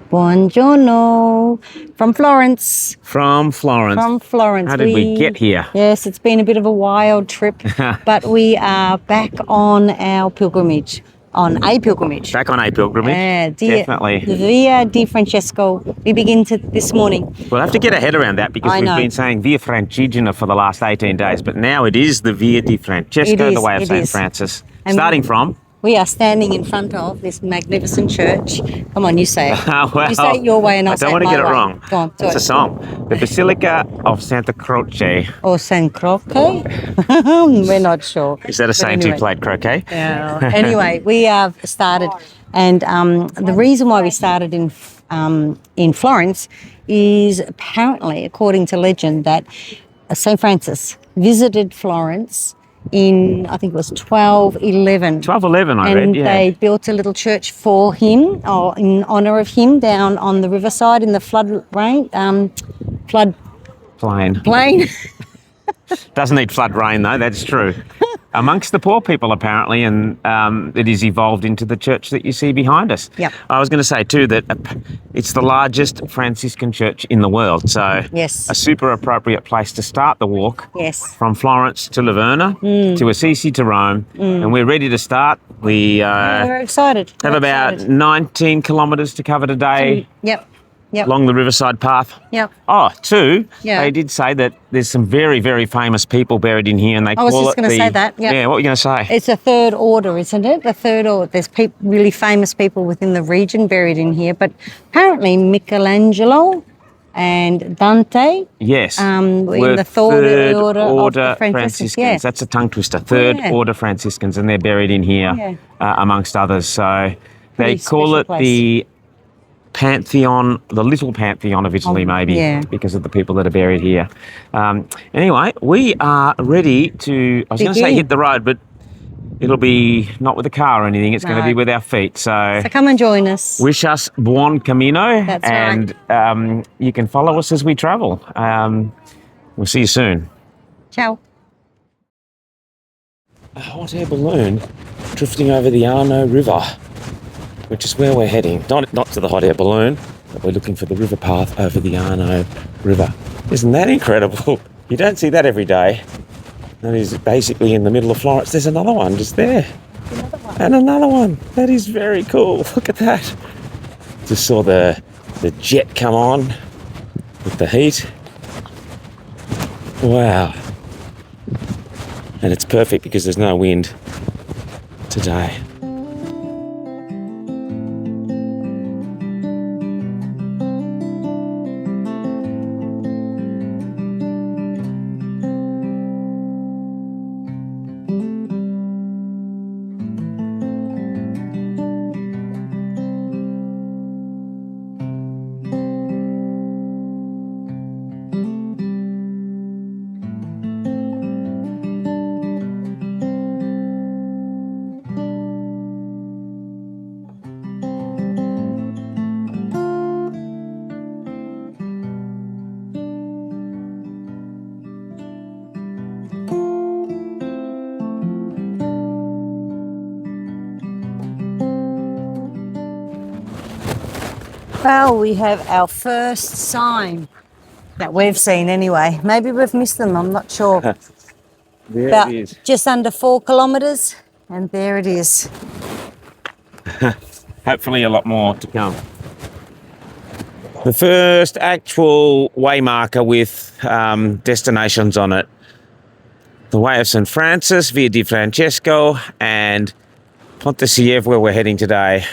Buongiorno. From Florence. From Florence. From Florence. How did we get here? Yes, it's been a bit of a wild trip, but we are back on our pilgrimage. On a pilgrimage. Back on a pilgrimage. Definitely. Via Di Francesco. We begin this morning. We'll have to get our head around that because we've been saying Via Francigena for the last 18 days, but now it is the Via Di Francesco, the way of St. Francis. And starting from? We are standing in front of this magnificent church. Come on, you say it. Well, you say it your way and I'll say it my way. I don't want to get it wrong. Go on, it's a song. The Basilica of Santa Croce. Or San Croce? We're not sure. Is that a saint who played croquet? Yeah. Anyway, we have started, and the reason why we started in Florence is apparently, according to legend, that St. Francis visited Florence in, I think it was 1211. 1211, I read, yeah. And they built a little church for him, or in honour of him, down on the riverside in the flood plain. Doesn't need flood rain, though, that's true. Amongst the poor people, apparently, and it is evolved into the church that you see behind us. Yep. I was going to say, too, that it's the largest Franciscan church in the world, so yes, a super appropriate place to start the walk. Yes. From Florence to Livorno, to Assisi to Rome, and we're ready to start. We're excited. Have about 19 kilometres to cover today. Yep. Along the riverside path. Yep. Oh, two. Yeah. They did say that there's some very, very famous people buried in here, and they call it. I was just going to say that. Yep. Yeah. What were you going to say? It's a third order, isn't it? The third order. There's really famous people within the region buried in here, but apparently Michelangelo and Dante. Yes. In the third order of the Franciscans. Yeah. That's a tongue twister. Third order Franciscans, and they're buried in here, amongst others. So they call it the Pantheon, the little Pantheon of Italy, maybe, because of the people that are buried here. Anyway, we are ready to, I was going to say hit the road, but it'll be not with a car or anything. It's going to be with our feet. So come and join us. Wish us buon camino. That's right. And you can follow us as we travel. We'll see you soon. Ciao. A hot air balloon drifting over the Arno River, which is where we're heading. Not to the hot air balloon, but we're looking for the river path over the Arno River. Isn't that incredible? You don't see that every day. That is basically in the middle of Florence. There's another one just there. Another one. And another one. That is very cool. Look at that. Just saw the jet come on with the heat. Wow. And it's perfect because there's no wind today. Well, we have our first sign that we've seen anyway. Maybe we've missed them, I'm not sure. There it is. Just under 4 kilometres, and there it is. Hopefully a lot more to come. The first actual waymarker with destinations on it. The Way of St. Francis, Via Di Francesco, and Pontassieve, where we're heading today,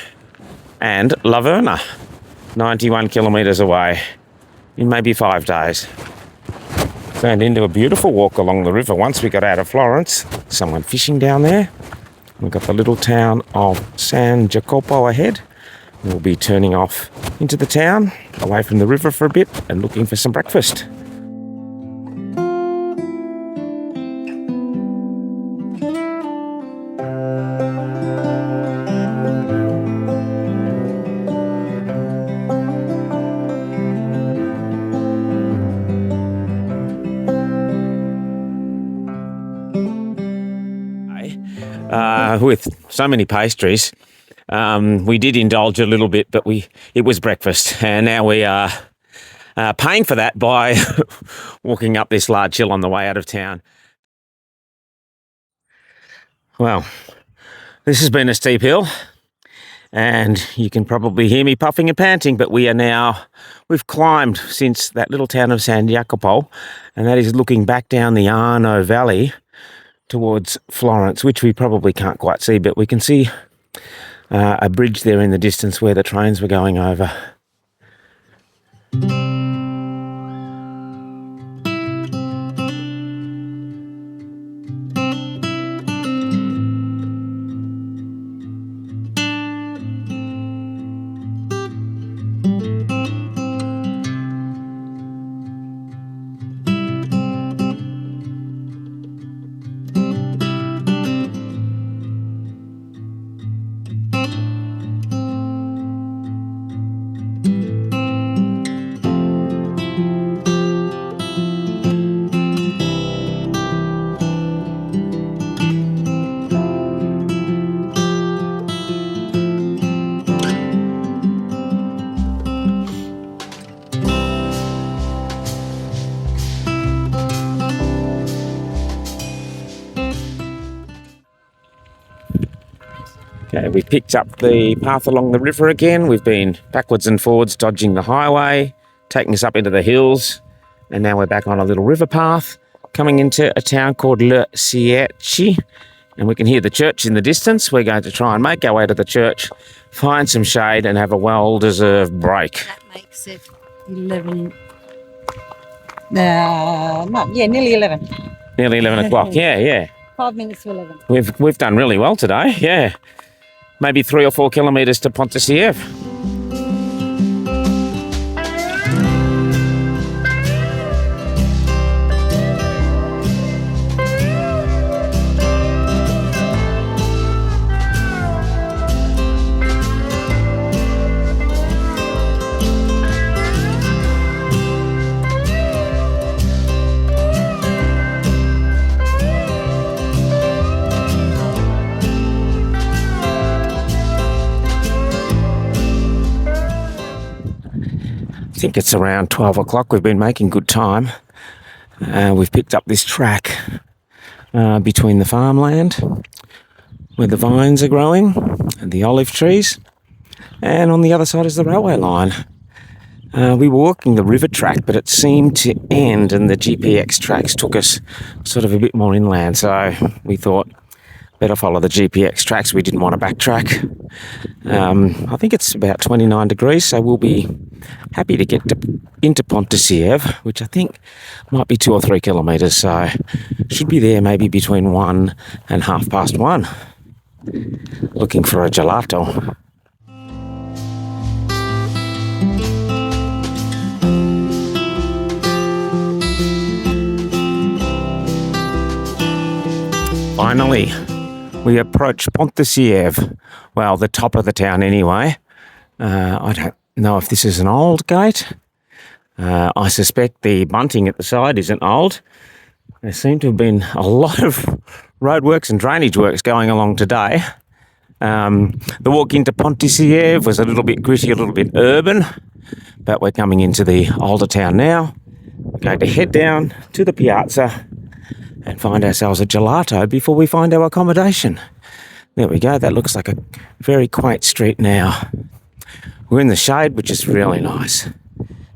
and Livorno, 91 kilometres away in maybe 5 days. Turned into a beautiful walk along the river once we got out of Florence. Someone fishing down there. We've got the little town of San Jacopo ahead. We'll be turning off into the town, away from the river for a bit, and looking for some breakfast. With so many pastries, We did indulge a little bit, but it was breakfast, and now we are paying for that by walking up this large hill on the way out of town. Well, this has been a steep hill, and you can probably hear me puffing and panting, but we've climbed since that little town of San Jacopo, and that is looking back down the Arno Valley towards Florence, which we probably can't quite see, but we can see a bridge there in the distance where the trains were going over. Okay, we picked up the path along the river again. We've been backwards and forwards, dodging the highway, taking us up into the hills, and now we're back on a little river path, coming into a town called Le Cierci, and we can hear the church in the distance. We're going to try and make our way to the church, find some shade, and have a well-deserved break. That makes it 11. Nearly 11. Nearly 11 o'clock. Yeah. 5 minutes to 11. We've done really well today. Yeah, maybe 3 or 4 kilometres to Pontassieve. I think it's around 12 o'clock. We've been making good time. We've picked up this track between the farmland where the vines are growing and the olive trees, and on the other side is the railway line. We were walking the river track, but it seemed to end and the GPX tracks took us sort of a bit more inland, so we thought better follow the GPX tracks. We didn't want to backtrack. I think it's about 29 degrees, so we'll be happy to get into Pontassieve, which I think might be 2 or 3 kilometres, so should be there maybe between 1 and 1:30. Looking for a gelato. Finally, we approach Pontassieve. Well, the top of the town anyway. I don't know if this is an old gate. I suspect the bunting at the side isn't old. There seem to have been a lot of roadworks and drainage works going along today. The walk into Pontassieve was a little bit gritty, a little bit urban, but we're coming into the older town now. We're going to head down to the piazza and find ourselves a gelato before we find our accommodation. There we go. That looks like a very quaint street now. We're in the shade, which is really nice.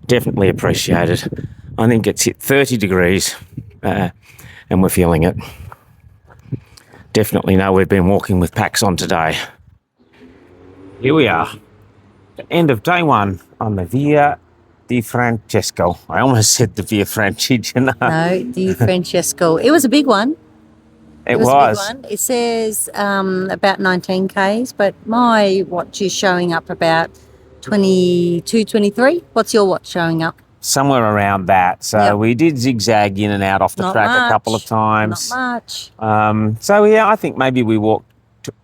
Definitely appreciated. I think it's hit 30 degrees and we're feeling it. Definitely know we've been walking with packs on today. Here we are. The end of day 1 on the Via Di Francesco. I almost said the Via Francesco. No, Di Francesco. It was a big one. It was. was. A big one. It says about 19 Ks, but my watch is showing up about 22, 23. What's your watch showing up? Somewhere around that. So Yep. we did zigzag in and out off the Not track a couple of much. times. Not much. So yeah, I think maybe we walked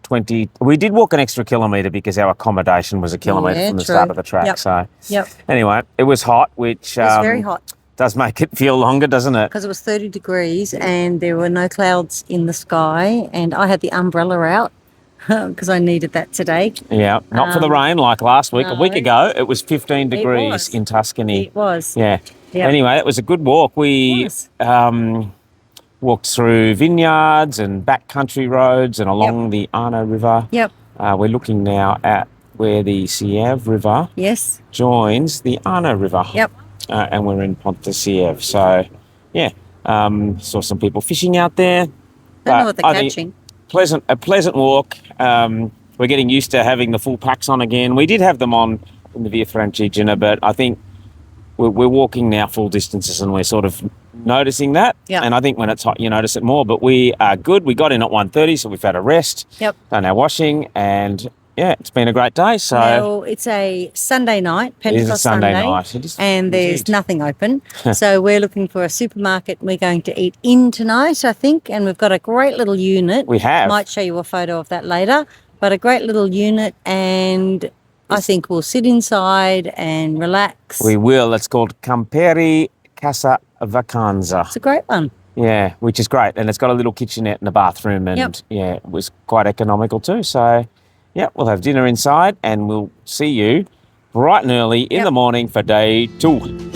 20. We did walk an extra kilometre because our accommodation was a kilometre Yeah, from the true. start of the track. Yep. So Yep. anyway, it was hot, which It was very hot does make it feel longer, doesn't it? because it was 30 degrees and there were no clouds in the sky, and I had the umbrella out because I needed that today. Yeah, not for the rain like last week. A week no. ago, it was 15 degrees was. in Tuscany. It was. Yeah. Yep. Anyway, it was a good walk. We was. walked through vineyards and backcountry roads and along the Arno River. Yep. We're looking now at where the Sieve River Yes. joins the Arno River. Yep. And we're in Pontassieve. So, yeah, saw some people fishing out there. Don't know what they're I think catching. a pleasant walk. We're getting used to having the full packs on again. We did have them on in the Via Francesco, but I think we're walking now full distances and we're sort of noticing that. Yep. And I think when it's hot, you notice it more. But we are good. We got in at 1:30, so we've had a rest. Yep. Done our washing, and yeah, it's been a great day. So Well, it's a Sunday night, Pentecost it is a Sunday Sunday, night. It is and there's indeed. nothing open. So we're looking for a supermarket. We're going to eat in tonight, I think, and we've got a great little unit. We have. Might show you a photo of that later, but a great little unit, and I think we'll sit inside and relax. We will. It's called Camperi Casa Vacanza. It's a great one. Yeah, which is great. And it's got a little kitchenette and a bathroom, and Yep. yeah, it was quite economical too. So yeah, we'll have dinner inside and we'll see you bright and early in Yep. the morning for day 2.